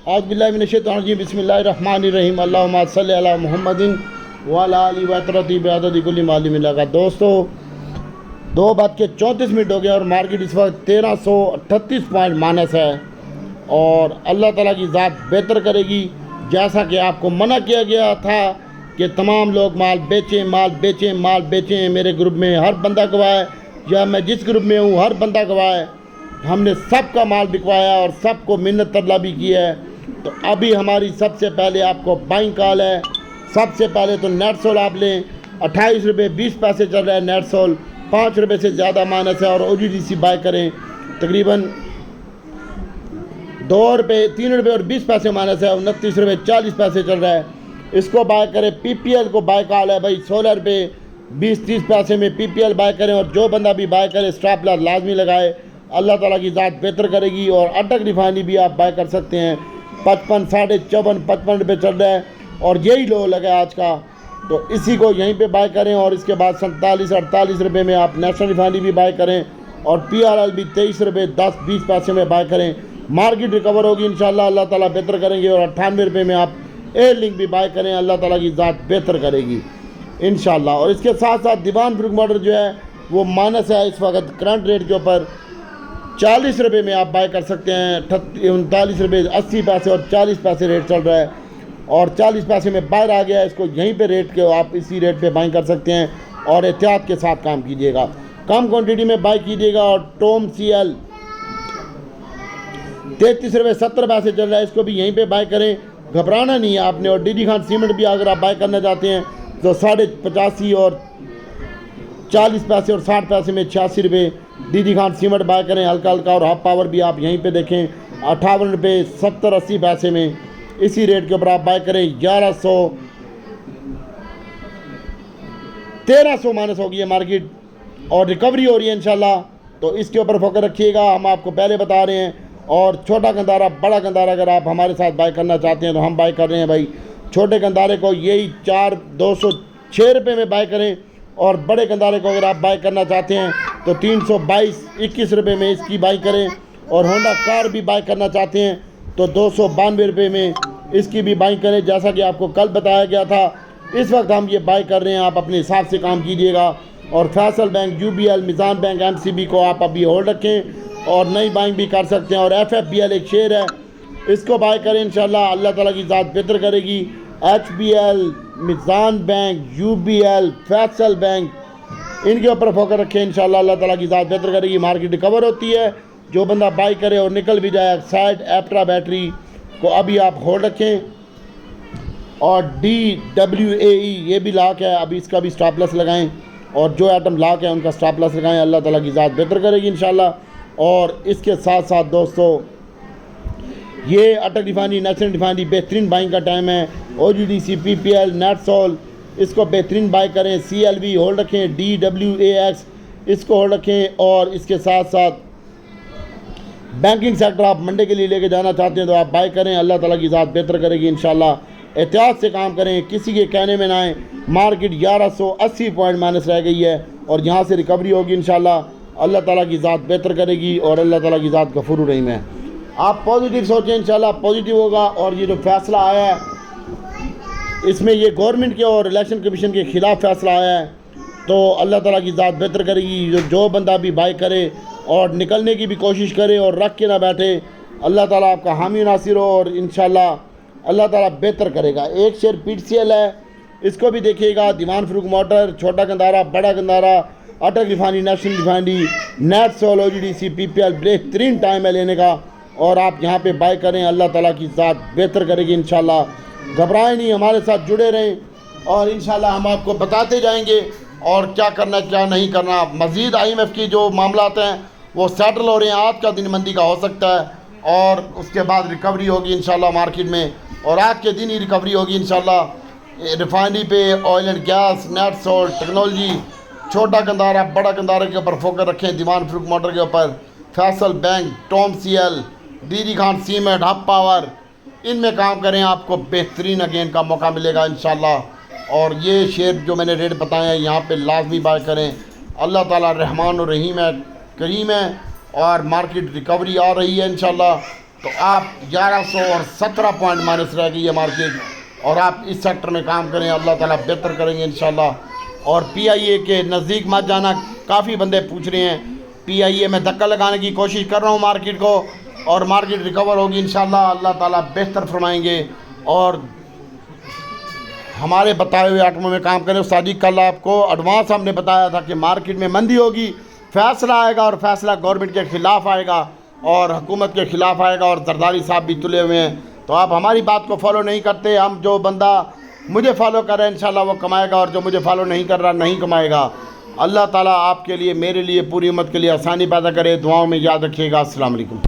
औज़ुबिल्लाहि बिस्मिल्लाहिर्रहमानिर्रहीम अल्लाहुम्मा सल्लि अला मुहम्मदिन व अला आलिहि व तरती बिअददि कुल्ली मालिम लगा। दोस्तों 2:34 हो गया और मार्केट इस वक्त 1338 पॉइंट माइनस है और अल्लाह ताला की ज़ात बेहतर करेगी। जैसा कि आपको मना किया गया था कि तमाम लोग माल बेचें माल बेचें माल बेचें, मेरे ग्रुप में हर बंदा गवाह है या मैं जिस ग्रुप में हूँ हर बंदा गवाह है, हमने सबका माल बिकवाया और सबको मिन्नत तरला भी की है। तो अभी हमारी सबसे पहले आपको बाइंग कॉल है। सबसे पहले तो नेट सोल आप लें, 28 रुपये 20 पैसे चल रहा है नेट सोल, 5 रुपये से ज़्यादा माइनस है। और OGDC बाय करें, तकरीबन 2 रुपये 3 रुपये और 20 पैसे माइनस है, 29 रुपये 40 पैसे चल रहा है, इसको बाय करें। PPL को बाय कॉल है भाई, 16 रुपये 20-30 पैसे में PPL बाय करें। और जो बंदा भी बाय करे स्टॉप लॉस लाजमी लगाए, अल्लाह ताला की ज़ात बेहतर करेगी। और अटक रिफाइनरी भी आप बाय कर सकते हैं, 55 साढ़े 55 रुपये चल रहा है और यही लो लगा आज का, तो इसी को यहीं पे बाय करें। और इसके बाद 47-48 रुपये में आप नेशनल रिफाइनरी भी बाय करें और PRL भी 23 रुपये 10-20 पैसे में बाय करें। मार्केट रिकवर होगी इंशाल्लाह, अल्लाह ताला बेहतर करेंगे। और 98 रुपये में आप एयर लिंक भी बाय करें, अल्लाह ताला की ज़ात बेहतर करेगी इंशाल्लाह। और इसके साथ साथ दीवान फ्रूट मोटर जो है वो माइनस है इस वक्त करंट रेट के ऊपर, 40 रुपये में आप बाय कर सकते हैं, 39 रुपये 80 पैसे और 40 पैसे रेट चल रहा है और 40 पैसे में बाहर आ गया है। इसको यहीं पे रेट के आप इसी रेट पे बाइंग कर सकते हैं और एहतियात के साथ काम कीजिएगा, कम क्वांटिटी में बाय कीजिएगा। और टॉम CL 33 रुपये 70 पैसे चल रहा है, इसको भी यहीं पे बाय करें, घबराना नहीं है आपने। और DD खान सीमेंट भी अगर आप बाय करना चाहते हैं तो 85 और 40 पैसे और 60 पैसे में 86 रुपये DD खान सीमेंट बाय करें हल्का हल्का। और हाफ पावर भी आप यहीं पे देखें, 58 रुपये 70-80 पैसे में इसी रेट के ऊपर आप बाय करें। 1300 माइनस हो गई है मार्केट और रिकवरी हो रही है इंशाल्लाह, तो इसके ऊपर फोकस रखिएगा, हम आपको पहले बता रहे हैं। और छोटा गंदारा बड़ा गंदारा अगर आप हमारे साथ बाय करना चाहते हैं तो हम बाय कर रहे हैं भाई। छोटे गंदारे को यही 206 रुपये में बाय करें और बड़े गंदारे को अगर आप बाय करना चाहते हैं तो 322-21 रुपये में इसकी बाई करें। और होंडा कार भी बाय करना चाहते हैं तो 292 रुपये में इसकी भी बाई करें, जैसा कि आपको कल बताया गया था। इस वक्त हम ये बाय कर रहे हैं, आप अपने हिसाब से काम कीजिएगा। और Faisal bank, UBL, Meezan bank, MCB को आप अभी होल्ड रखें और नई बाइंग भी कर सकते हैं। और FFBL एक शेयर है, इसको बाय करें इंशाल्लाह, अल्लाह ताला की ज़ात बेहतर करेगी। HBL, Meezan bank, UBL, Faisal bank, इनके ऊपर फोकस रखें इंशाल्लाह, अल्लाह ताला की ज़ात बेहतर करेगी। मार्केट रिकवर होती है, जो बंदा बाय करे और निकल भी जाए, साइड एप्ट्रा बैटरी को अभी आप होल्ड रखें। और DWAE ये भी लॉक है, अभी इसका भी स्टॉप लॉस लगाएं और जो आइटम लॉक है उनका स्टॉप लॉस लगाएं, अल्लाह ताला की ज़ात बेहतर करेगी इंशाल्लाह। और इसके साथ साथ दोस्तों ये अटक रिफाइनरी, नेशनल रिफाइनरी बेहतरीन बाइंग का टाइम है। OGDC, PPL, नेट सोल, इसको बेहतरीन बाय करें। CLV होल्ड रखें, DWAX इसको होल्ड रखें। और इसके साथ साथ बैंकिंग सेक्टर आप मंडे के लिए लेके जाना चाहते हैं तो आप बाय करें, अल्लाह ताला की ज़ात बेहतर करेगी इंशाल्लाह। एहतियात से काम करें, किसी के कहने में ना आए। मार्केट 1180 पॉइंट माइनस रह गई है और यहाँ से रिकवरी होगी इंशाल्लाह, अल्लाह ताला की ज़ात बेहतर करेगी और अल्लाह ताला की ज़ात गफूर रहीम है। आप पॉजिटिव सोचें, इंशाल्लाह पॉजिटिव होगा। और ये जो फैसला आया है इसमें ये गवर्नमेंट के और इलेक्शन कमीशन के ख़िलाफ़ फैसला आया है, तो अल्लाह ताला की ज़ात बेहतर करेगी। जो बंदा भी बाय करे और निकलने की भी कोशिश करे और रख के ना बैठे, अल्लाह ताला आपका हामी नासिर हो और इंशाल्लाह अल्लाह ताला बेहतर करेगा। एक शेयर PTCL है, इसको भी देखिएगा। दीवान फ्रूट मोटर, छोटा गंदारा बड़ा Ghandhara, Attock refinery, national refinery, NetSol, OGDC, PPL, बेहतरीन टाइम है लेने का और आप यहाँ पे बाय करें, अल्लाह ताला की ज़ात बेहतर करेगी इंशाल्लाह। घबराएं नहीं, हमारे साथ जुड़े रहें और इंशाल्लाह हम आपको बताते जाएंगे और क्या करना क्या नहीं करना। मज़ीद IMF की जो मामला हैं वो सेटल हो रहे हैं, आज का दिन मंदी का हो सकता है और उसके बाद रिकवरी होगी इंशाल्लाह मार्केट में। और आज के दिन ही रिकवरी होगी इंशाल्लाह। रिफाइनरी पे, oil and gas, NetSol, technology, छोटा गंदारा बड़ा गंदारे के ऊपर फोकस रखें, दीवान फ्रूट मोटर के ऊपर, Faisal bank, Tom CL, DD Khan cement, hub power, इनमें काम करें, आपको बेहतरीन अगेन का मौका मिलेगा इंशाल्लाह। और ये शेयर जो मैंने रेट बताए हैं यहाँ पे लाजमी बाय करें, अल्लाह ताला रहमान और रहीम है, करीम है और मार्केट रिकवरी आ रही है इंशाल्लाह। तो आप 1100 और 17 पॉइंट माइनस रह गई है मार्केट, और आप इस सेक्टर में काम करें, अल्लाह ताला बेहतर करेंगे इंशाल्लाह। और PIA के नज़दीक मत जाना, काफ़ी बंदे पूछ रहे हैं। PIA में धक्का लगाने की कोशिश कर रहा हूँ मार्केट को, और मार्केट रिकवर होगी इंशाल्लाह, अल्लाह ताला बेहतर फरमाएंगे। और हमारे बताए हुए आइटमों में काम करें। सादी कल आपको एडवांस हमने बताया था कि मार्केट में मंदी होगी, फैसला आएगा, और फैसला गवर्नमेंट के ख़िलाफ़ आएगा और हुकूमत के ख़िलाफ़ आएगा, और जरदारी साहब भी तुले हुए हैं। तो आप हमारी बात को फॉलो नहीं करते। हम जो बंदा मुझे फॉलो कर रहा है इंशाल्लाह वो कमाएगा, और जो मुझे फॉलो नहीं कर रहा नहीं कमाएगा। अल्लाह ताला आपके लिए, मेरे लिए, पूरी उम्मत के लिए आसानी पैदा करे। दुआओं में याद रखिएगा। अस्सलाम वालेकुम।